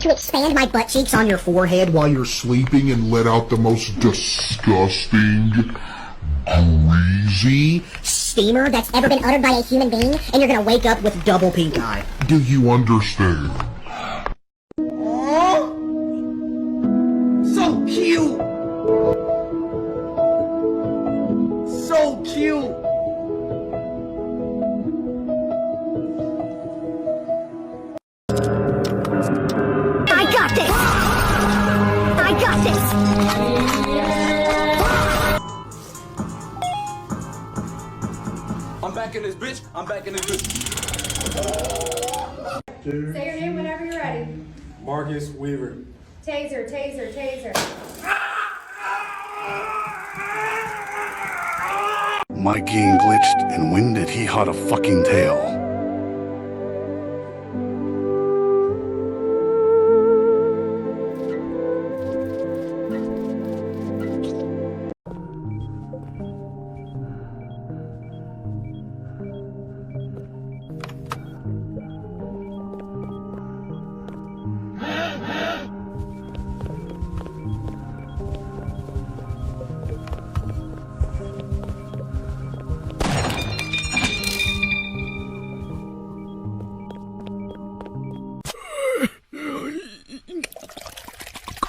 to expand my butt cheeks on your forehead while you're sleeping and let out the most disgusting, greasy steamer that's ever been uttered by a human being, and you're gonna wake up with double pink eye. Do you understand? Aww. So cute. So cute. I got this! I got this! I'm back in this bitch. I'm back in this bitch. Say your name whenever you're ready. Marcus Weaver. Taser, taser, taser. My game glitched, and when did he hot a fucking tail?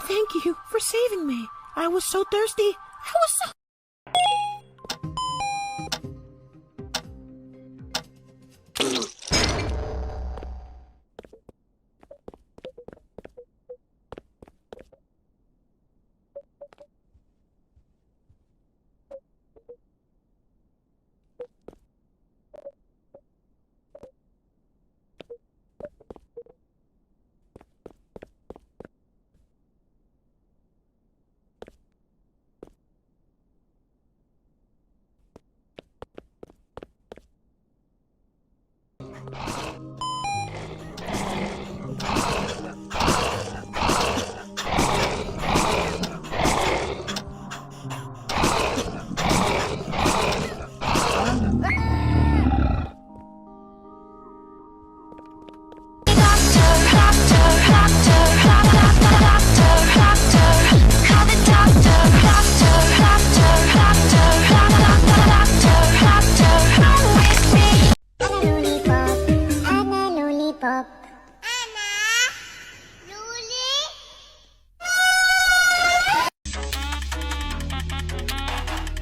Thank you for saving me. I was so thirsty. I was so...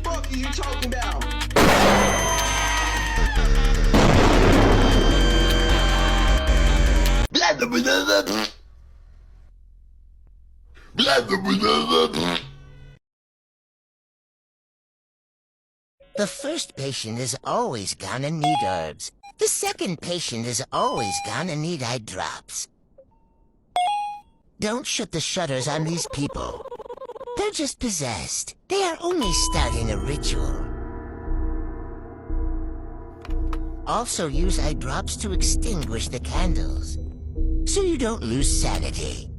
What are you talking about? The first patient is always gonna need herbs. The second patient is always gonna need eye drops. Don't shut the shutters on these people. They're just possessed. They are only starting a ritual. Also use eye drops to extinguish the candles, so you don't lose sanity.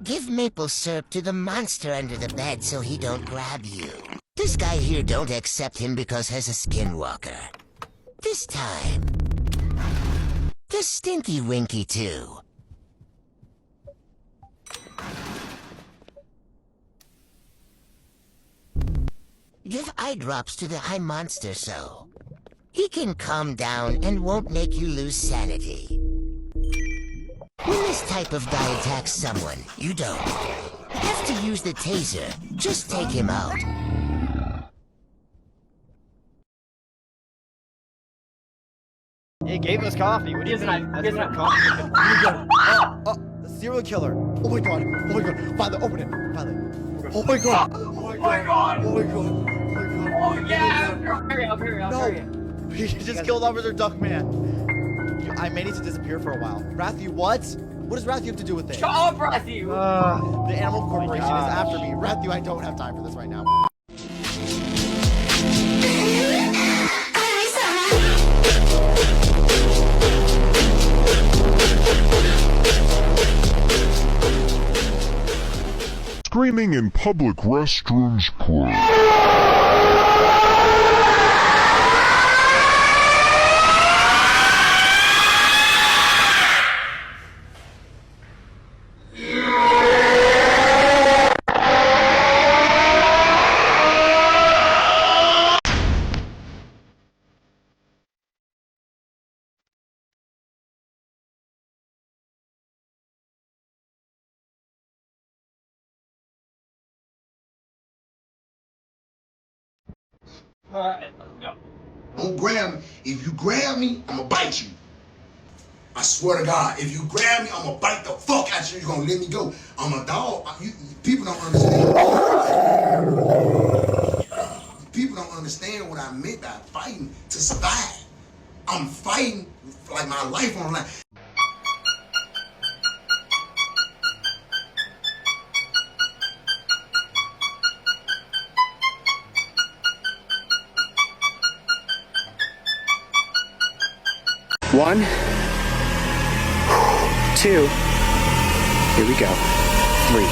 Give maple syrup to the monster under the bed so he don't grab you. This guy here don't accept him because he's a skinwalker. This time, the Stinky Winky too. Give eye drops to the eye monster so he can calm down and won't make you lose sanity. When this type of guy attacks someone, you don't have to use the taser. Just take him out. He gave us coffee. What do you mean? He doesn't have coffee. The serial killer. Oh my god. Oh my god. Father, open it. Father. Oh my god. Oh my god. Oh my god. Oh my god. Oh yeah. Hurry up. No. He just killed Officer Duckman. I may need to disappear for a while. Rathu, what? What does Rathu have to do with this? Shut up, Rathu. The Animal Corporation is after me. Rathu, I don't have time for this right now. Screaming in public restrooms, please. Alright, let's go. Don't grab me. If you grab me, I'm gonna bite you. I swear to God, if you grab me, I'm gonna bite the fuck out you. You're gonna let me go. I'm a dog. People don't understand. People don't understand what I meant by fighting to survive. I'm fighting like my life on the line. One, two, here we go, three.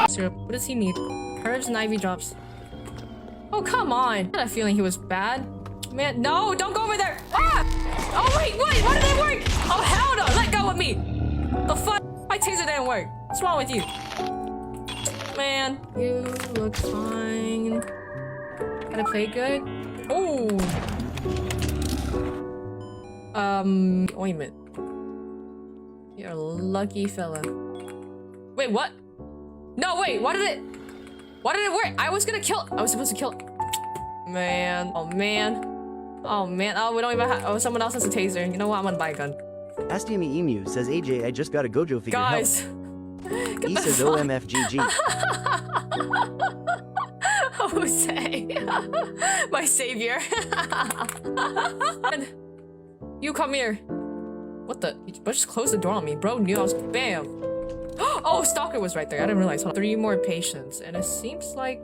Syrup. What does he need? Herbs and IV drops. Oh, come on. I had a feeling he was bad. Man, no, don't go over there. Ah! Oh, wait, why did it work? Oh, hell no, let go of me. The fuck? My taser didn't work. What's wrong with you? Man, you look fine. Gotta play good? Oh. Ointment. You're a lucky fella. Wait, what? No, wait, why did it work? I was supposed to kill. Man, oh man. Oh man, oh we don't even have, oh someone else has a taser. You know what, I'm gonna buy a gun. Astmy Emu says, AJ, I just got a Gojo figure. Guys. He says OMFGG. Jose. My savior. You come here. What the? You just closed the door on me. Bro knew I was bam. Oh, Stalker was right there. I didn't realize. Hold on. 3 more patients. And it seems like...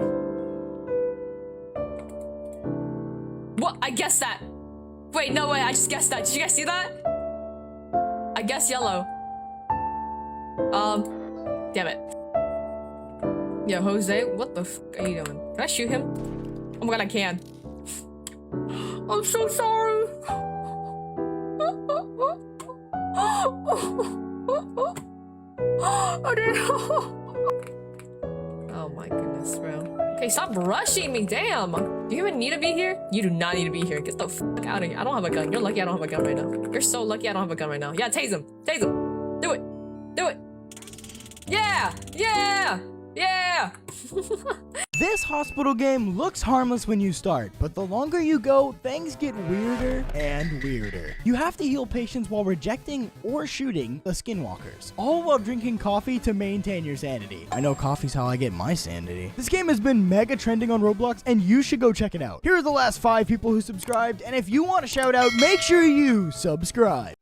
What? I guessed that. Wait, no way. I just guessed that. Did you guys see that? I guessed yellow. Damn it. Yo, Jose, what the f are you doing? Can I shoot him? Oh my god, I can. I'm so sorry. I didn't know. Oh my goodness, bro. Okay, stop rushing me, damn. Do you even need to be here? You do not need to be here. Get the fuck out of here. I don't have a gun. You're lucky I don't have a gun right now. You're so lucky I don't have a gun right now. Yeah, tase him. Tase him. Do it. Do it. Yeah. Yeah. Yeah. This hospital game looks harmless when you start, but the longer you go, things get weirder and weirder. You have to heal patients while rejecting or shooting the skinwalkers, all while drinking coffee to maintain your sanity. I know coffee's how I get my sanity. This game has been mega trending on Roblox, and you should go check it out. Here are the last 5 people who subscribed, and if you want a shout out, make sure you subscribe.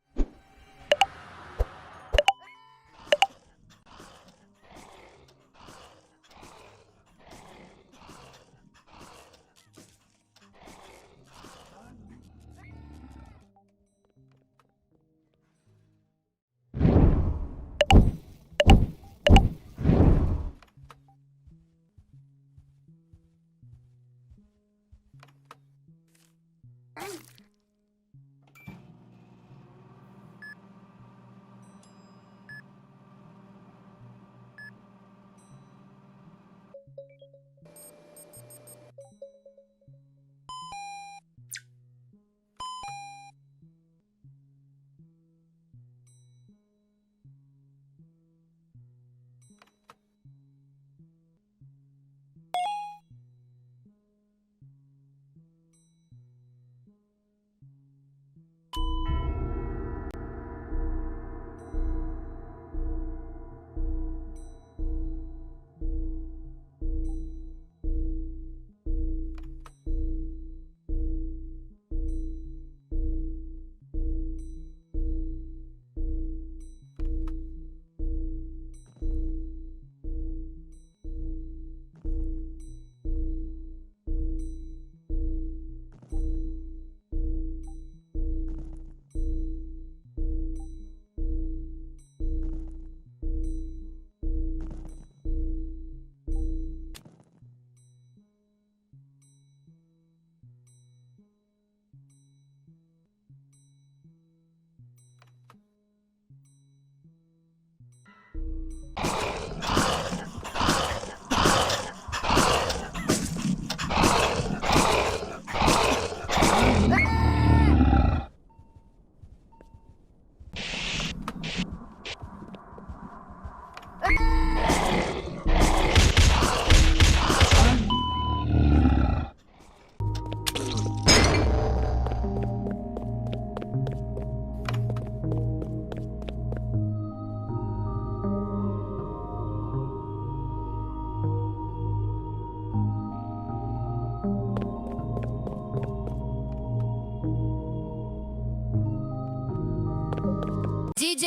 DJ,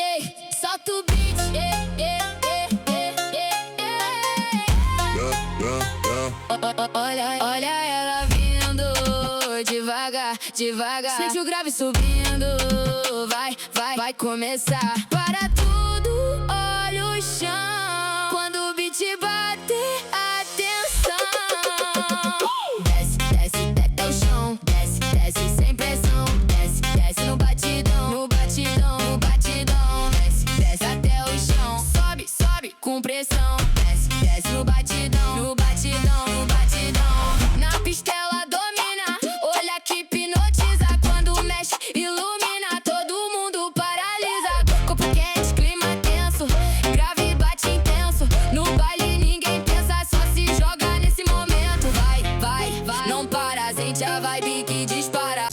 solta o beat. Olha ela vindo devagar, devagar. Sente o grave subindo, vai começar. Para tudo, olha o chão. Quando o beat bater, atenção. Desce, desce, até o chão. Desce, desce sem pressão. Desce, desce no batidão, no batidão, no batidão. Desce, desce até o chão. Sobe, sobe com pressão. Desce, desce no batidão, no batidão, no batidão. Na pista ela domina, olha que hipnotiza. Quando mexe, ilumina, todo mundo paralisa. Corpo quente, clima tenso, grave bate intenso. No baile ninguém pensa, só se joga nesse momento. Vai, vai, vai, não para, sente a vibe que dispara.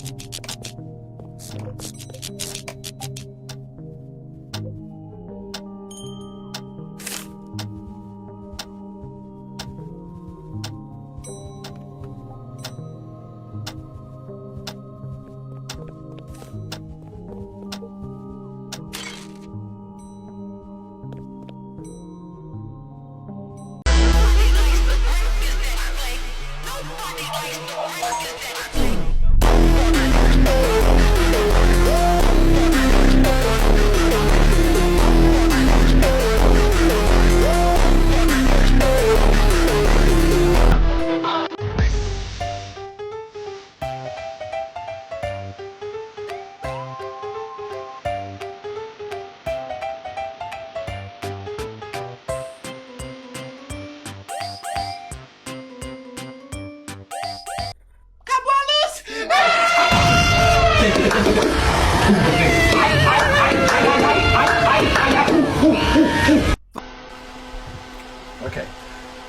Okay,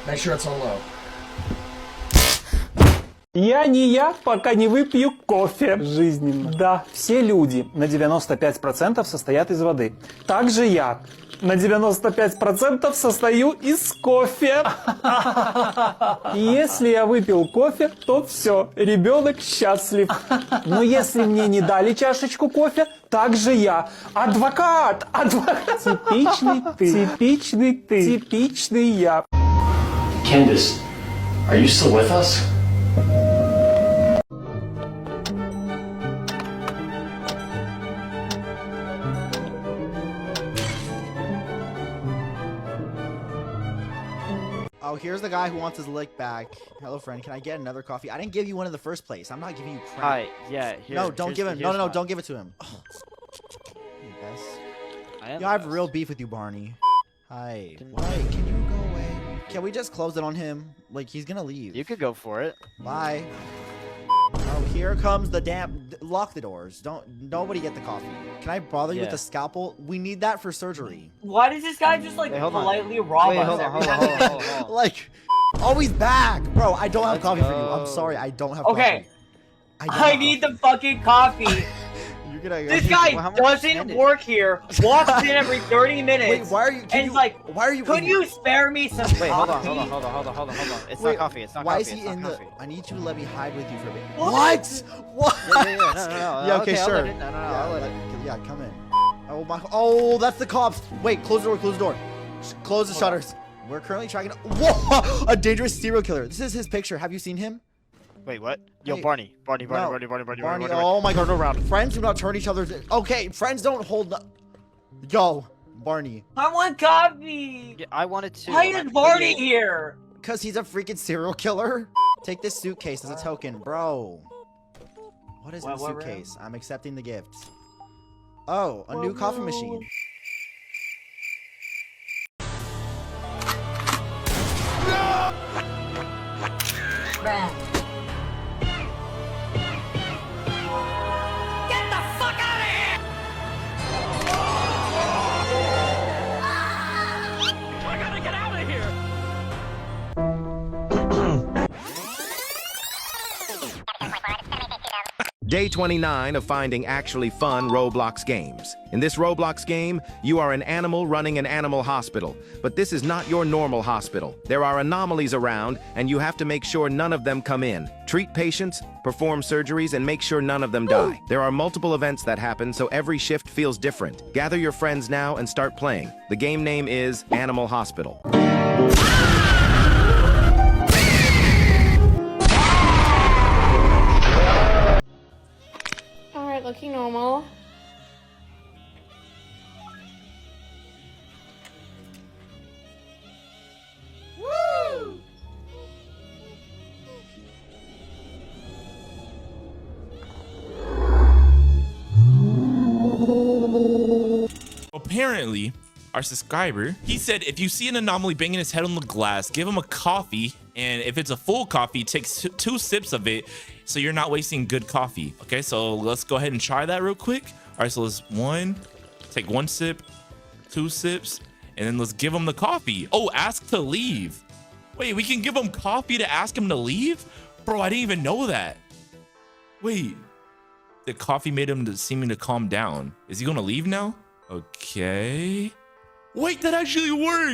make sure it's on low. Я не я, пока не выпью кофе. Жизненно. Да, все люди на 95% состоят из воды. Также я на 95% состою из кофе. И если я выпил кофе, то все, ребенок счастлив. Но если мне не дали чашечку кофе, также я. Адвокат! Адвокат! Типичный ты. Типичный ты. Типичный я. Candace, are you still with us? Oh, here's the guy who wants his lick back. Hello, friend. Can I get another coffee? I didn't give you one in the first place. I'm not giving you crap. Hi, yeah. No, don't give him. No, don't give it to him. Oh. Yo, I have real beef with you, Barney. Hi. Why? Can you go away? Can we just close it on him? Like, he's gonna leave. You could go for it. Bye. Oh, here comes the damn... Lock the doors. Nobody get the coffee. Can I bother you with the scalpel? We need that for surgery. Why does this guy just like politely rob us? Hold on. Like, oh, he's back. Bro, I don't have coffee for you. I'm sorry, I don't have coffee. I need the fucking coffee. This guy doesn't work here. Walks in every 30 minutes. Wait, why are you? Could you spare me some coffee? Wait, hold on. It's not coffee. It's not why coffee. Is he in the? I need you to let me hide with you for a bit. What? What? No. Yeah, okay, sure. No, come in. Oh my! Oh, that's the cops. Wait, close the door. Close the door. Close the shutters. We're currently tracking. Whoa! A dangerous serial killer. This is his picture. Have you seen him? Wait, what? Yo, Barney. Barney. Oh my God, around. Friends do not turn each other's. Okay, friends don't hold. Yo, Barney. I want coffee. Yeah, I wanted to. Why is Barney here? Because he's a freaking serial killer. Take this suitcase as a token, bro. What is in the suitcase? I'm accepting the gift. Oh, a new coffee machine. Bruh. Get the fuck out of here! I gotta get out of here! Day 29 of finding actually fun Roblox games. In this Roblox game, you are an animal running an animal hospital. But this is not your normal hospital. There are anomalies around, and you have to make sure none of them come in. Treat patients, perform surgeries, and make sure none of them die. There are multiple events that happen, so every shift feels different. Gather your friends now and start playing. The game name is Animal Hospital. Alright, looking normal. Woo! Apparently, our subscriber, he said if you see an anomaly banging his head on the glass, give him a coffee, and if it's a full coffee, take 2 sips of it so you're not wasting good coffee. Okay, so let's go ahead and try that real quick. All right, so let's take 1 sip, 2 sips, and then let's give him the coffee. Oh, ask to leave. Wait, we can give him coffee to ask him to leave? Bro, I didn't even know that. Wait, the coffee made him seeming to calm down. Is he gonna leave now? Okay. Wait, that actually worked.